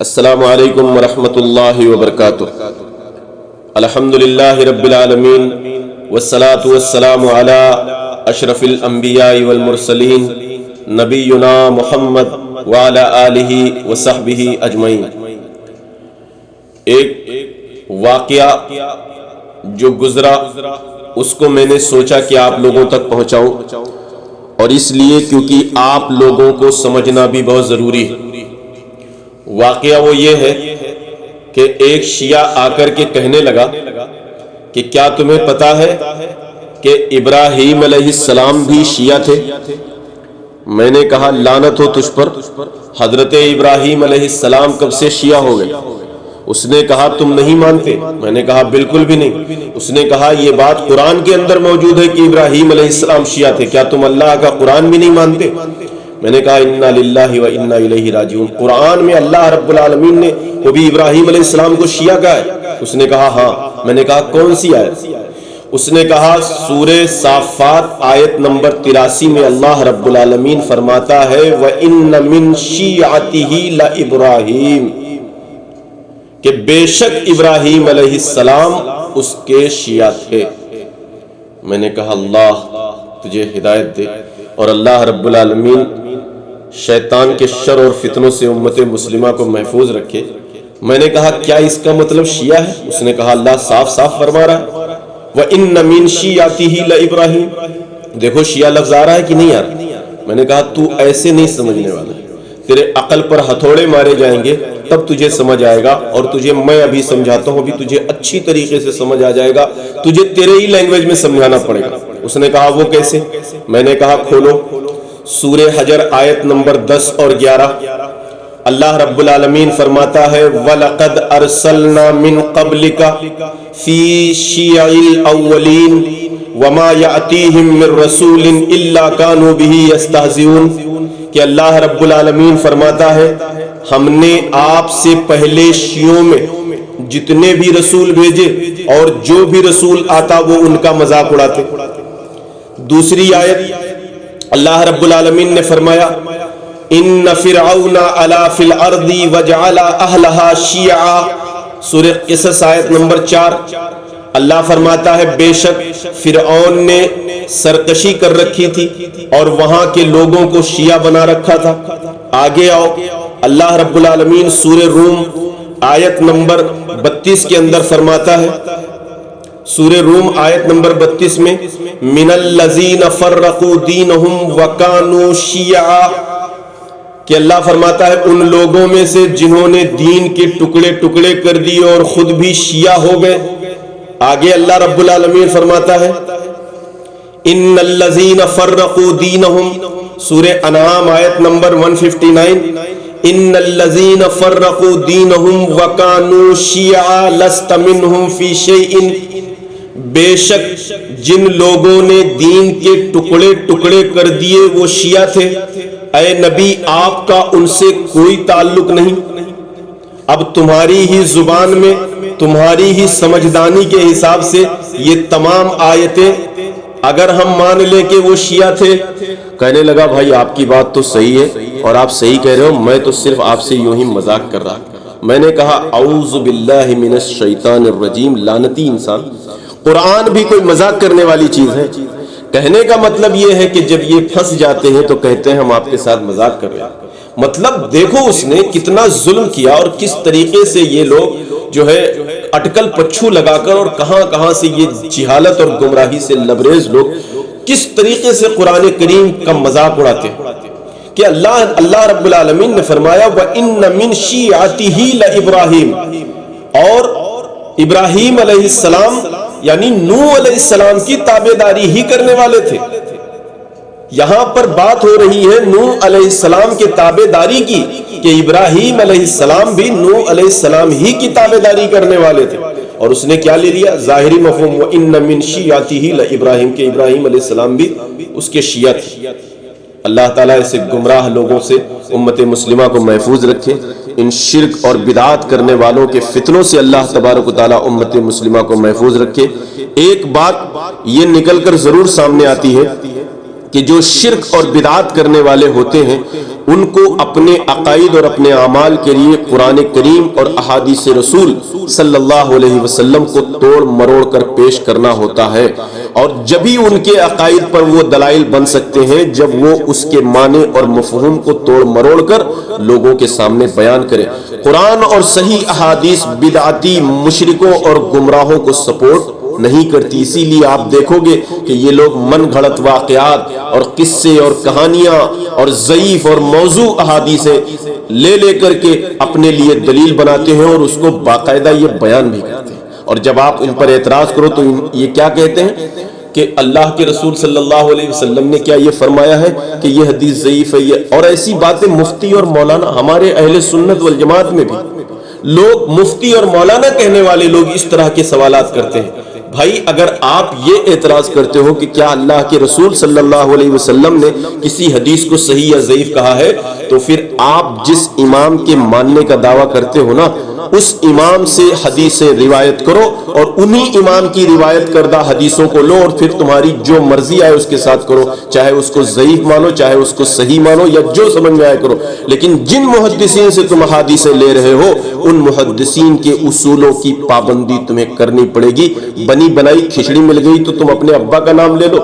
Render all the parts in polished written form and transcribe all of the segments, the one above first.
السلام علیکم ورحمۃ اللہ وبرکاتہ۔ الحمدللہ رب العالمین والصلاة والسلام علی اشرف الانبیاء والمرسلین نبینا محمد وعلی آلہ وصحبہ اجمعین۔ ایک واقعہ جو گزرا اس کو میں نے سوچا کہ آپ لوگوں تک پہنچاؤں، اور اس لیے کیونکہ آپ لوگوں کو سمجھنا بھی بہت ضروری ہے۔ واقعہ وہ یہ ہے کہ ایک شیعہ آ کر کے کہنے لگا کہ کیا تمہیں پتا ہے کہ ابراہیم علیہ السلام بھی شیعہ تھے؟ میں نے کہا لعنت ہو تجھ پر، حضرت ابراہیم علیہ السلام کب سے شیعہ ہو گئے؟ اس نے کہا تم نہیں مانتے؟ میں نے کہا بالکل بھی نہیں۔ اس نے کہا یہ بات قرآن کے اندر موجود ہے کہ ابراہیم علیہ السلام شیعہ تھے، کیا تم اللہ کا قرآن بھی نہیں مانتے؟ میں نے کہا انا للہ و انا الیہ راجعون، قرآن میں اللہ رب العالمین نے وہ بھی ابراہیم علیہ السلام کو شیعہ کہا ہے؟ اس نے کہا ہاں۔ میں نے کہا کون سی آیت؟ اس نے کہا سورہ صافات آیت نمبر 83 میں اللہ رب العالمین فرماتا ہے وَإِنَّ مِن شِيعَتِهِ لَإِبْرَاهِيمَ، کہ بے شک ابراہیم علیہ السلام اس کے شیعہ تھے۔ میں نے کہا اللہ تجھے ہدایت دے اور اللہ رب العالمین شیطان کے شر اور فتنوں سے امت مسلمہ کو محفوظ رکھے۔ میں نے کہا کیا اس کا مطلب شیعہ ہے؟ اس نے کہا اللہ صاف صاف فرما رہا ہے وَإِنَّ مِن شِيعَتِهِ لَإِبْرَاهِيمَ۔ دیکھو شیعہ لفظ آ رہا ہے کہ نہیں آ رہا؟ میں نے کہا تو ایسے نہیں سمجھنے والا، تیرے عقل پر ہتھوڑے مارے جائیں گے تب تجھے سمجھ آئے گا، اور تجھے میں ابھی سمجھاتا ہوں، ابھی تجھے اچھی طریقے سے سمجھ آ جائے گا، تجھے تیرے ہی لینگویج میں سمجھانا پڑے گا۔ اس نے کہا وہ کیسے؟ میں نے کہا کھولو سورہ حجر آیت نمبر 10 اور 11، اللہ رب العالمین فرماتا ہے وَلَقَدْ أَرْسَلْنَا مِن قَبْلِكَ فِي شِيَعِ الْأَوَّلِينَ وَمَا يَأْتِيهِم مِّن رَّسُولٍ إِلَّا كَانُوا بِهِ يَسْتَهْزِئُونَ، کہ اللہ رب العالمین فرماتا ہے ہم نے آپ سے پہلے شیعوں میں جتنے بھی رسول بھیجے اور جو بھی رسول آتا وہ ان کا مذاق اڑاتے۔ دوسری آیت اللہ رب العالمین نے فرمایا ان فرعون علا فی الارض وجعل اہلها شیعا، سورہ قصص آیت نمبر 4، اللہ فرماتا ہے بے شک فرعون نے سرکشی کر رکھی تھی اور وہاں کے لوگوں کو شیعہ بنا رکھا تھا۔ آگے آؤ اللہ رب العالمین سورہ روم آیت نمبر 32 کے اندر فرماتا ہے، سورہ روم آیت نمبر 32 میں من الذین فرقوا دینہم وکانوا شیعا، کہ اللہ فرماتا ہے ان لوگوں میں سے جنہوں نے دین کے ٹکڑے ٹکڑے کر دیے اور خود بھی شیعہ ہو گئے۔ آگے اللہ رب العالمین فرماتا ہے ان الذین فرقوا دینہم، سورہ انعام آیت نمبر 159، ان الذین فرقوا دینہم وکانوا شیعا لست منہم فی شیء، بے شک جن لوگوں نے دین کے ٹکڑے ٹکڑے کر دیے وہ شیعہ تھے، اے نبی آپ کا ان سے کوئی تعلق نہیں۔ اب تمہاری ہی زبان میں تمہاری ہی سمجھدانی کے حساب سے یہ تمام آیتیں اگر ہم مان لیں کہ وہ شیعہ تھے، کہنے لگا بھائی آپ کی بات تو صحیح ہے اور آپ صحیح کہہ رہے ہو، میں تو صرف آپ سے یوں ہی مذاق کر رہا۔ میں نے کہا اعوذ باللہ من الشیطان الرجیم، لعنتی انسان، قرآن بھی کوئی مذاق کرنے والی چیز ہے؟ کہنے کا مطلب یہ ہے کہ جب یہ پھنس جاتے ہیں تو کہتے ہیں ہم آپ کے ساتھ مذاق کر رہے ہیں۔ مطلب دیکھو اس نے کتنا ظلم کیا اور کس طریقے سے یہ لوگ جو ہے اٹکل پچھو لگا کر اور کہاں کہاں سے یہ جہالت اور گمراہی سے لبریز لوگ کس طریقے سے قرآن کریم کا مذاق اڑاتے ہیں کہ اللہ رب العالمین نے فرمایا وَإِنَّ مِن شِيعَتِهِ لَإِبْرَاهِيمَ، اور ابراہیم علیہ السلام یعنی نوح علیہ السلام کی تابعداری ہی کرنے والے تھے۔ یہاں پر بات ہو رہی ہے نوح علیہ السلام کے تابعداری کی، کہ ابراہیم علیہ السلام بھی نوح علیہ السلام ہی کی تابعداری کرنے والے تھے، اور اس نے کیا لے لیا؟ ظاہری مفہوم وَإِنَّ مِن شِيعَتِهِ لَإِبْرَاهِيمَ، کہ ابراہیم علیہ السلام بھی اس کے شیعہ تھے۔ اللہ تعالیٰ اسے گمراہ لوگوں سے امت مسلمہ کو محفوظ رکھے، ان شرک اور بدعات کرنے والوں کے فتنوں سے اللہ تبارک و تعالیٰ امت مسلمہ کو محفوظ رکھے۔ ایک بات یہ نکل کر ضرور سامنے آتی ہے کہ جو شرک اور بدعات کرنے والے ہوتے ہیں ان کو اپنے عقائد اور اپنے اعمال کے لیے قرآن کریم اور احادیث رسول صلی اللہ علیہ وسلم کو توڑ مروڑ کر پیش کرنا ہوتا ہے، اور جبھی ان کے عقائد پر وہ دلائل بن سکتے ہیں جب وہ اس کے معنی اور مفہوم کو توڑ مروڑ کر لوگوں کے سامنے بیان کریں۔ قرآن اور صحیح احادیث بدعتی مشرکوں اور گمراہوں کو سپورٹ نہیں کرتی، اسی لیے آپ دیکھو گے کہ یہ لوگ من گھڑت واقعات اور قصے اور کہانیاں اور ضعیف اور موضوع احادیثیں لے کر کے اپنے لیے دلیل بناتے ہیں اور اس کو باقاعدہ یہ بیان بھی کرتے ہیں، اور جب آپ ان پر اعتراض کرو تو یہ کیا کہتے ہیں کہ اللہ کے رسول صلی اللہ علیہ وسلم نے کیا یہ فرمایا ہے کہ یہ حدیث ضعیف ہے، یہ اور ایسی باتیں مفتی اور مولانا، ہمارے اہل سنت والجماعت میں بھی لوگ مفتی اور مولانا کہنے والے لوگ اس طرح کے سوالات کرتے ہیں۔ بھائی اگر آپ یہ اعتراض کرتے ہو کہ کیا اللہ کے رسول صلی اللہ علیہ وسلم نے کسی حدیث کو صحیح یا ضعیف کہا ہے، تو پھر آپ جس امام کے ماننے کا دعویٰ کرتے ہو نا، اس امام سے حدیثیں روایت کرو اور انہی امام کی روایت کردہ حدیثوں کو لو اور پھر تمہاری جو مرضی آئے اس کے ساتھ کرو، چاہے اس کو ضعیف مانو چاہے اس کو صحیح مانو یا جو سمجھ میں آئے کرو، لیکن جن محدثین سے تم حدیثیں لے رہے ہو ان محدثین کے اصولوں کی پابندی تمہیں کرنی پڑے گی۔ بنی بنائی کھچڑی مل گئی تو تم اپنے ابا کا نام لے لو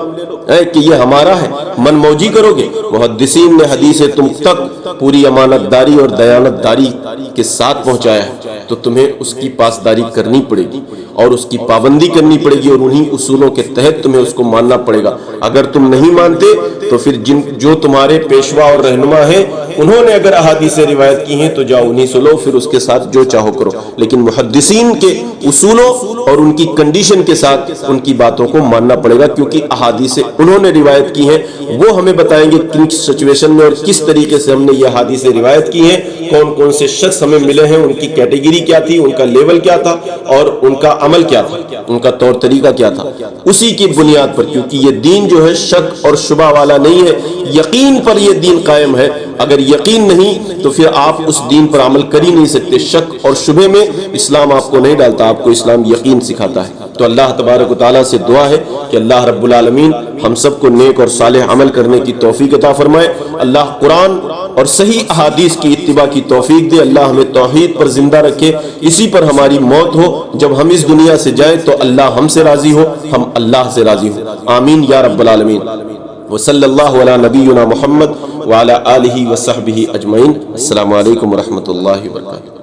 کہ یہ ہمارا ہے، من موجی کرو گے؟ محدثین نے حدیث تم تک پوری امانت داری اور دیانت داری کے ساتھ پہنچایا ہے، تو تمہیں اس کی پاسداری کرنی پڑے گی اور اس کی پابندی کرنی پڑے گی، اور انہی اصولوں کے تحت تمہیں اس کو ماننا پڑے گا۔ اگر تم نہیں مانتے تو پھر جو تمہارے پیشوا اور رہنما ہیں انہوں نے اگر احادیث روایت کی ہیں تو جاؤ انہی سے لو، پھر اس کے ساتھ جو چاہو کرو، لیکن محدثین کے اصولوں اور ان کی کنڈیشن کے ساتھ ان کی باتوں کو ماننا پڑے گا، کیونکہ احادیث انہوں نے روایت کی ہیں، وہ ہمیں بتائیں گے کن سچویشن میں اور کس طریقے سے ہم نے یہ احادیث روایت کی ہیں، کون کون سے شخص ہمیں ملے ہیں، ان کی کیٹیگری کیا تھی، ان کا لیول کیا تھا اور ان کا عمل کیا تھا، ان کا طور طریقہ کیا تھا، اسی کی بنیاد پر، کیونکہ یہ دین جو ہے شک اور شبہ والا نہیں ہے، یقین پر یہ دین قائم ہے۔ اگر یقین نہیں تو پھر آپ اس دین پر عمل کر ہی نہیں سکتے۔ شک اور شبہ میں اسلام آپ کو نہیں ڈالتا، آپ کو اسلام یقین سکھاتا ہے۔ تو اللہ تبارک و تعالیٰ سے دعا ہے کہ اللہ رب العالمین ہم سب کو نیک اور صالح عمل کرنے کی توفیق عطا فرمائے۔ اللہ قرآن اور صحیح احادیث کی اتباع کی توفیق دے، اللہ ہمیں توحید پر زندہ رکھے، اسی پر ہماری موت ہو، جب ہم اس دنیا سے جائیں تو اللہ ہم سے راضی ہو، ہم اللہ سے راضی ہو، آمین یا رب العالمین۔ وصلی اللہ علی نبینا محمد وعلی آلہ وصحبہ اجمعین۔ السلام علیکم ورحمۃ اللہ وبرکاتہ۔